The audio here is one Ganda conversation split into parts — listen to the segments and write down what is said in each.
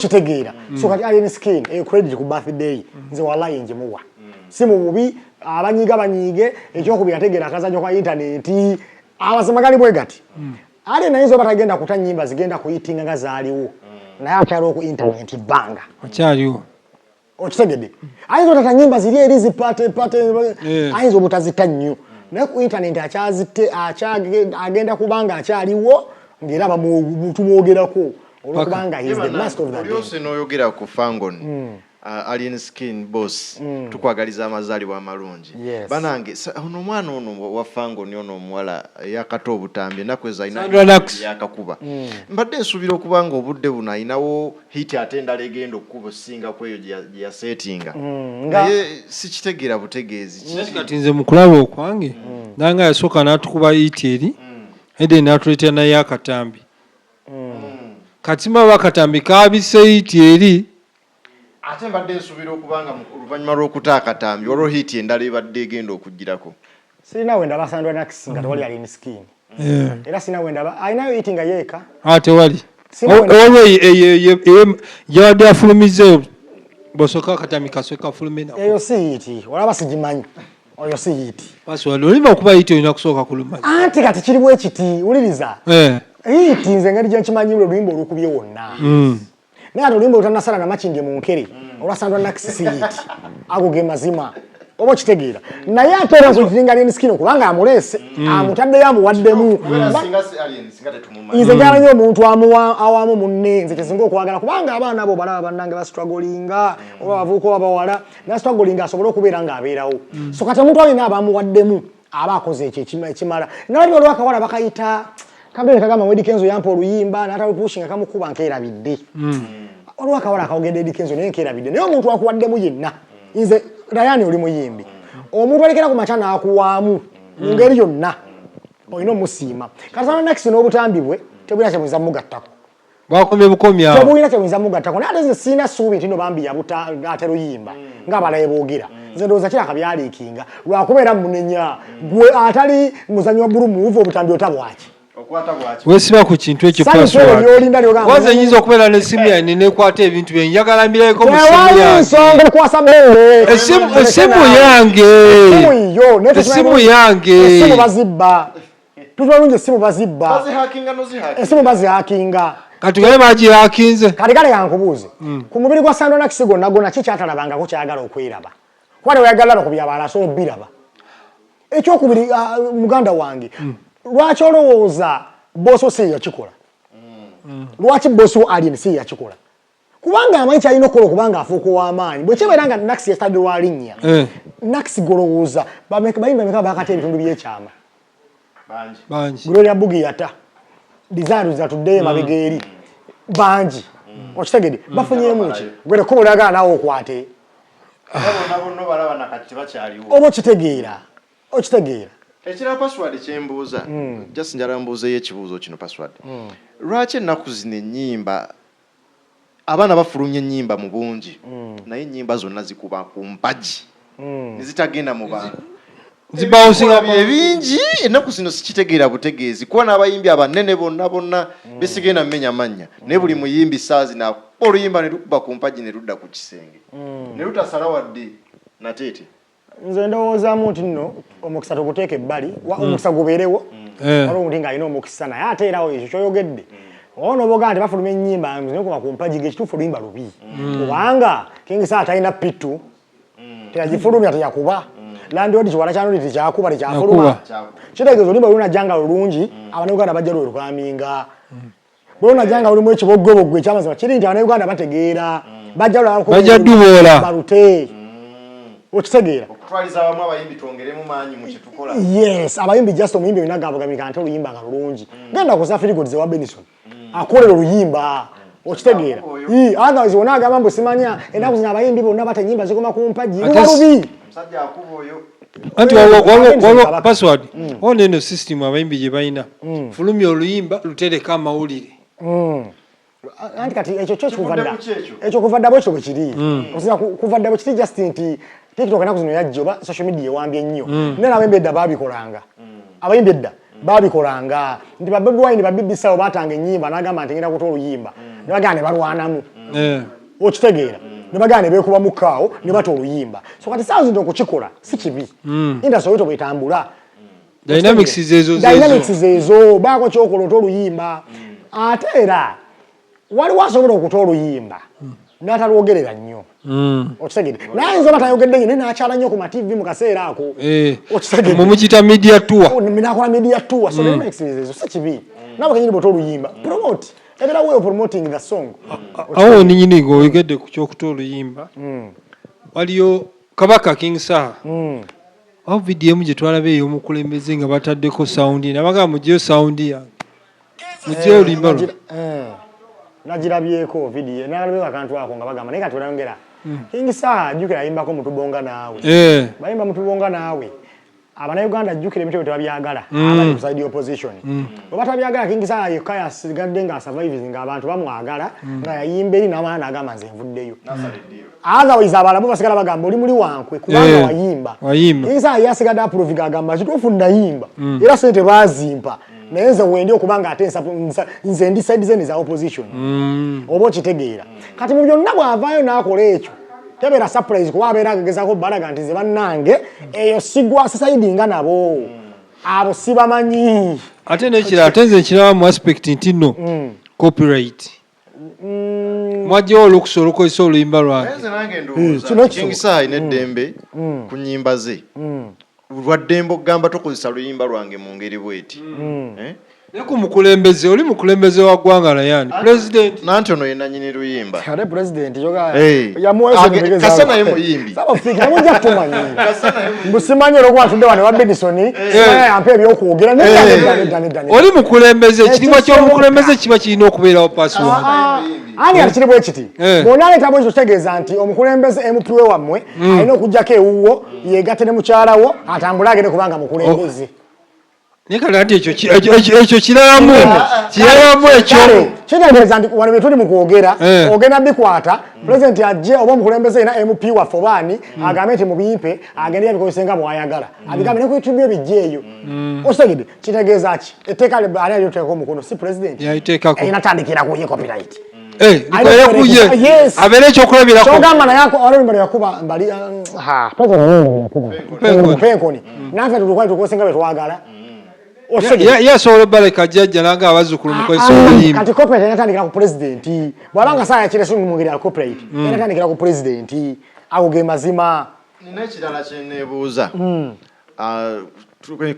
kitegeera so kati Alienskin credit ku birthday nze wallahi njimuwa simu bubi abanyige ekyokubi yategera akazanyo kwa internet abasemagali bwe gati ali nayizo batagenda kutanyimba zigenda kuyitinga ngazaaliwo naye akyalo ku internet banga akyaliwo okitegedde ayizo tatanyimba ziri erizi pate ayizo butazita nnyo naye ku internet agenda kubanga akyaliwo ngera bamutumwogerako olukubanga he is the master of that yose noyogera ku Fangon Alienskin boss tukwagaliza amazalibwa amalungi banange ono mwana ono wa Fangon ono omuwala yakato obutambi nakweza ina yakakuba mbadde nsubira okubanga obudde buno ayinawo hit atenda legendo kubo singa kweyo ya settinga naye sikitegera butegeezi kati nze mukulaba okwange nanga yasoka natukuba hit eri ede natuleta naye akatambi katima bakatambi kabise hit eri ate mbadde nsubira okubanga oluvannyuma lw'okuta akatambi olwo hit endala ebadde egenda okugirako sirina wenda basandwa nakisinga tewali Alienskin era sina wenda ayinayo hit nga yeeka tewali olwo yabadde afulumize bosoka akatambi kasoka afulumena eyo si hit olaba sigimanyi oyo si hit password olima okuba hit olina kusooka kuluma anti kati kirimu ekiti uliriza hit nze ngeri gye nkimanyi oluyimba olukubye wonna naye ate oluyimba olutanasala namakindi mu nkere olwasandwa nakisi hit ago ge mazima oba kitegeera naye ate era nsokiringa Alienskin kubanga amuleese amutaddeyo amuwaddemu nze njala nnyo omuntu awamu munne nze kyesinga okwagala kubanga abaana abo balaba bannange bastrugglinga oba bavuuka oba bawala nastrugglinga asobole okubeera ng'abeerawo so kati omuntu alina abamuwaddemu aba akoze ekyo ekimala nalabyo olwakawala bakayita kambere kagamba Wedi Kenzo yampa oluyimba n'atalupushinga kamukuba nkeerabidde olwakawala akawogedde Wedi Kenzo naye nkeerabidde naye omuntu akuwaddemu yenna nze Rayani oli muyimbi omuntu alekera ku macha n'akuwaamu mu ngeri yonna olina omusiima kasana next n'obutambi bwe tebulina kyemuyinza mugattako bakomye bukomya tebulina kyemuyinza mugattako naye ate nze siina ssuubi nti no bambi ate luyimba ng'abalaye boogera nze ndowooza kiraka byaliikinga lwakubeera munenya gwe atali muzanyi wa bulumuuvu obutambi otabwaki wesiba ku kintu ekyo password nyinza okubeera n'essimu yange nekwata ebintu bye njagala mbireko mu essimu yange essimu bazihakinga kati gale bagihakinze kati kale yankubuuze ku mubiri gwa Sandwa Nakisi gonna ki kyatalabangako kyagala okwiraba kwale weyagala laba ku byabala asobola obbiraba ekyokubiri muganda wange lwaki olowooza boso si yakikola lwaki boso Alienskin yakikola kubanga amanyi kyalina okukola okubanga afuuka ow'amaanyi bwe kibeera nga Nakisi yastadde wa linnya Nakisi golowooza bayimba meka bakata ebitundu by'ekyama bangi Gloria Bugi yata design zatuddeyo mabega eri bangi okitegedde bafunyeemu ki gwere kuba olagala naawe okwate oba okitegeera ekira password kyembuuza just njala mbuuzeyo ekibuuzo kino password lwaki ennaku zino ennyimba abaana bafulumya ennyimba mu bungi naye ennyimba zonna zikuba ku mpagi nezitagenda mu bantu zibawusinga ebingi ennaku zino sikitegeera butegeezi kuba n'abayimbi abanene bonna besigenda mmenya amannya naye buli muyimbi saa zina oluyimba ne lukuba ku mpagi ne ludda ku kisenge ne lutasala wadde nateete nze ndowoozaamu nti nno omukisa tuguteeka ebbali omukisa gubeerewo waliwo omuntu ng'alina omukisa naye ate erawo ekyo kyoyogedde ono oboga nti bafuluma ennyimba nekuba ku mpagi gekituufu oluyimba lubi kubanga kingisaa talina pitu teyagifulumya teyakuba landiodi kiwala kyanoli tekyakuba tekyafuluma kitegeeza oluyimba lunajjanga lulungi abanayuganda bajja lwelukaaminga lwonajjanga lulimu ekibogobogwe ekyamazima kiri nti abanayuganda bategeera bajja duboola balute okitegeera okutwaliza abamu abayimbi twongeremu maanyi mu kitukola yes abayimbi just omuyimbi olina gabagabika nti oluyimba nga lulungi genda ku Safirigodi wa Benison akolera oluyimba okitegeera otherwise wona agamba mbu simanya ennaku zino abayimbi bonna bata ennyimba zikoma ku mpagi luba lubi musajja akuba oyo anti waliwo password ono eno system abayimbi gye balina fulumya oluyimba lutereka amawulire anti kati ekyo kuvadda bwekyo bwe kiri kuvadda bwe kiri just nti TikTok enaku zino yajja oba social media ewambye nnyo naye n'abayimbi edda baabikolanga abayimbi edda baabikolanga nti ba Bobi Wine ba BBC awo baatanga ennyimba n'agamba nti ngenda kuta oluyimba ne bagamba ne balwanamu okitegeera ne bagana ne beekuba mukaawo ne bata oluyimba so kati saawa zino okukikola si kibi industry weto bwetambula dynamics zezo baako kyokola ota oluyimba ate era waliwo asobola okuta oluyimba n'atalwogerera nnyo okitegeera naye nzoba tayogedde nnyo n'akyala nnyo ku mativi mu kaseera ako okitegeera mukiyita media tour nakola media tour so dynamics ezo si kibi nabo kenyini bwota oluyimba promote every way of promoting the song awo ninyini ng'oyogedde ku kyokuta oluyimba waliyo kabaka King Saha awo vidiyo emu gye twalabe ey'omukulembeze nga bataddeko sawundi nabagamba muggyeyo sawundi yange muggyeyo oluyimba lwo nagirabyeko vidiyo nalabyeko akantu ako nga bagamba naye kati olayongera King Saha ajjukira ayimbako mutubonga naawe bayimba mutubonga naawe Abannayuganda ajjukira ebintu tebabyagala abali ku side opposition bwe batabyagala King Saha yekka yasigadde nga survives nga abantu bamwagala nga yayimba eri n'abaana agamba nze nvuddeyo otherwise abalamu basigala bagamba oli muli wankwe kubanga wayimba King Saha yasigadde approve agamba kituufu ndayimba era sente bazimpa naye nze wendi okubanga ate nze ndi side zene za opposition oba okitegeera kati mu byonna bw'avaayo n'akola ekyo tebera surprise kuba abeera agezako balaga nti ze bannange eyo sigwa sisaidinga nabo abo sibamanyi ate nekira ate nze nkiraba mu aspect nti nno copyright mwajjawo olukusa olukozesa oluyimba lwange King Saha n'eddembe ku nnyimba ze lwaddembe okugamba tokozesa luyimba lwange mu ngeri bweti ne ku mukulembeze oli mukulembeze wa ggwanga nayani president nanti ono ye nannyini luyimba kale president yoga kasa naye muyimbi sabafika mujja kutumanya mbusimanye lokwa tudde wane wa Benison ampe ebyokwogera oli mukulembeze ekiriwa ky'omukulembeze kiba kirina okubeerawo password ani alikiri bwe kiti bonna leta bwe kitegeeza nti omukulembeze MP wammwe alina okujjako ewuwo yegatte ne mukyalawo atambula agende kubanga mukulembeze nekati ekyo kiralamu ekyo kitegeeza nti wano bye tuli mu kwogera ogenda bikwata pulezidenti ajje oba omukulembeze ina MP waffe obaani agambe nti mubiyimpe agende yabikozese nga bw'ayagala abigambe ne ku YouTube eyo osegede kitegeeza ki etteeka ani aliteekako omukono si pulezidenti inatandikira kuye copyright abeera ekyokulabirako kyogamba naye olwembe yakuba mbali penkoni naffe tutukwali tukosenga bwe twagala yasobola baleka jjajja nanga abazzukulu mukozesa oluyimba kati copyright inatandikira ku pulezidenti bw'abanga saa yakire mu ngeri ya copyright inatandikira ku pulezidenti ago ge mazima nina ekirala kye neebuuza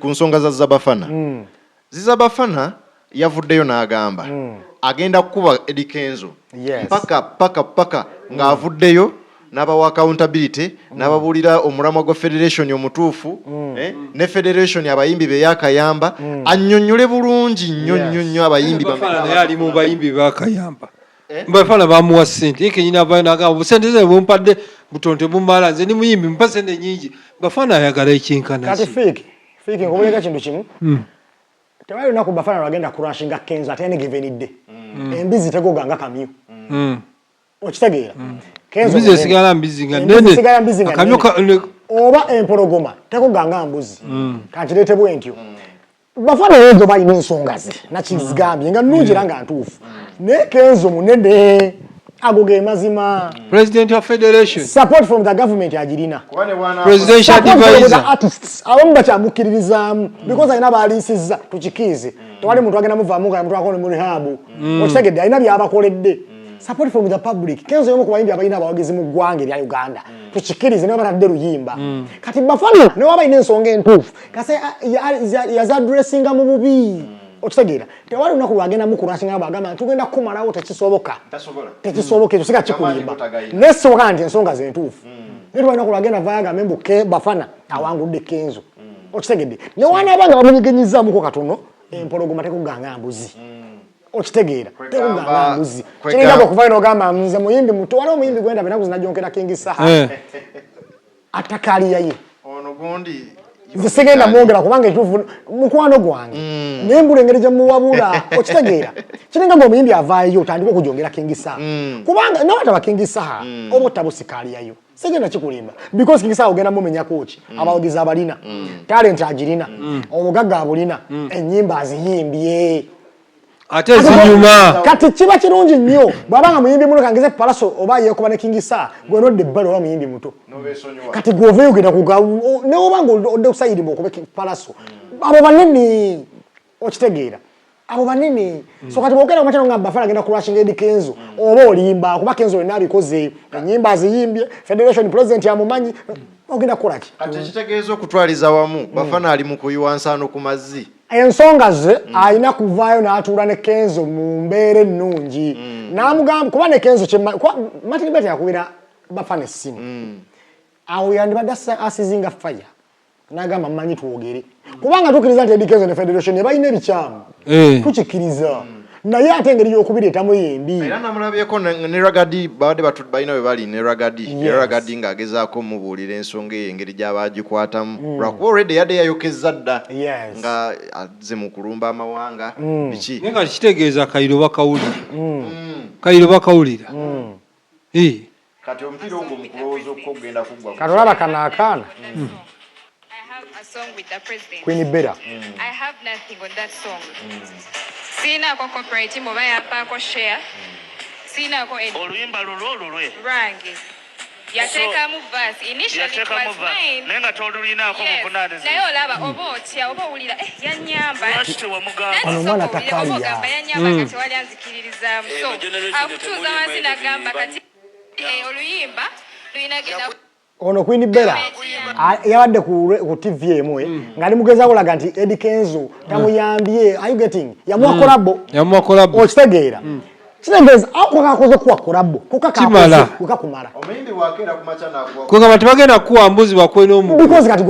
ku nsonga za Zabafana Zizabafana yavuddeyo n'agamba agenda kukuba edikenzo paka ng'avuddeyo n'abawa accountability n'ababuulira omulamwa gwa federation omutuufu ne federation abayimbi be yakayamba annyonnyole bulungi nnyo abayimbi naye ali mu bayimbi bakayamba Bafana bamuwa ssente kenyina avayo n'agamba busente ze bumpadde butonte bumala nze ni muyimbi mpa ssente nnyingi Bafana ayagala ekyenkana kati fiki ngobulega kintu kimu tewali lunaku Bafana lwagenda kurashinga Kenzo ate ne givenidde embizi tegoganga kamyu okitegeera Kenzo sigala mbizi nga nene akamyu oba empologoma tegoganga mbuzi kati lete bwentyo Bafana yezo balina ensonga ze nakizigambye nga nnungi era nga ntuufu ne Kenzo munene agoge mazima president of federation support from the government agirina presidential advisor artists abamu bakyamukiririzaamu because alina baalisiza tukikize tewali muntu agenda muvaamu nga muntu akole mu rehab okitegedde alina byabakoledde support from the public Kenzo yomu ku bayimbi abalina abawagezi mu ggwanga erya Uganda tukikirize ne batadde luyimba kati Bafana ne waba ina ensonga entuufu kase yazadressinga mu bubi okitegeera tewali lunaku lwagenda mukurashinga bagamba tugenda kumalawo tekisoboka ekyo siga kikulimba nesoboka nti ensonga zentuufu ne tewali lunaku lwagenda vaaga membu Bafana awangudde Kenzo okitegedde ne wanaabanga bamunyigenyizaamuko katono empologoma tekuganga mbuzi okitegeera tekuganga mbuzi kiringako okuvayo n'ogamba nze muyimbi muto waliwo omuyimbi gwenda benaku zinajonkera King Saha atakaliya ye ono gundi Sigenda mwogera kubanga ekituufu mukwano gwange nembula engeri gye muwabula okitegeera kiringa ng'omuyimbi avaayo otandika okujongera King Saha kubanga n'abataba King Saha oba otabusikaliyayo sigenda kikulimba because King Saha ogenda mumenyako ki abawagizi abalina talent agirina obugagga abulina ennyimba aziyimbye ate zinyuma kati kiba kirungi nnyo bw'abanga muyimbi muno kangeze palaso oba yeekuba ne kingisa gwe nodde ebbali oba muyimbi muto kati gwoveyo ogenda kuga ne obanga odde kusayiri mba okuba palaso abo banene okitegeera abo banene so kati bwogenda kumakyano nga Bafana agenda kulwashinga Eddie Kenzo oba olimba kuba Kenzo yonna abikoze ennyimba aziyimbye Federation President yamumanyi ogenda kukola ki kati kitegeeza okutwaliza wamu Bafana ali mu kuyiwa nsaano ku mazzi ensonga ze alina kuvaayo n'atuula ne Kenzo mu mbeera ennungi n'amugamba kuba ne Kenzo Martin Bete yakubira Bafana essimu awo yandibadde asizinga fire n'agamba mmanyi twogere kubanga tukkiriza nti Eddie Kenzo ne Federation balina ebikyamu tukikkiriza naye ate engeri y'okubireetamu yembi era namulabyeko ne Ragadi bawadde balina we bali ne Ragadi ng'agezaako mubuulira ensonga eyo engeri gy'abaagikwatamu lwakuba already yadde yayokezza dda nga azze mu kulumba amawanga biki naye nga kitegeeza Kayiro bakawulira kati omupiira ogwo mu kulowooza okugenda kuggwa kati olaba kanaakaana A song with the president. Queen Bera. I have nothing on that song. Sina ko copyright mo ba yapa ko share. Sina ko edit. Oluyimba lulwe. Rangi. Yateka mu verse. Initially it was mine. Nenga tolulina ko mukunaniza. Nayo laba oba ulira yanyamba. Lwaki wamugamba. Ano mwana takalia. Oba yanyamba kati wali anzikiririza. So akutuza wansi nagamba kati oluyimba luyina genda ono Queen Bera yabadde ku TV emwe ngali mugeza kulaga nti Eddie Kenzo tamuyambye are you getting yamwa kolabo okitegeera kitegeeza ako kakoze kuwa kolabo kukakumala omuyimbi wakera ku macha na kwa bagenda kuwa mbuzi bakwena omu because kati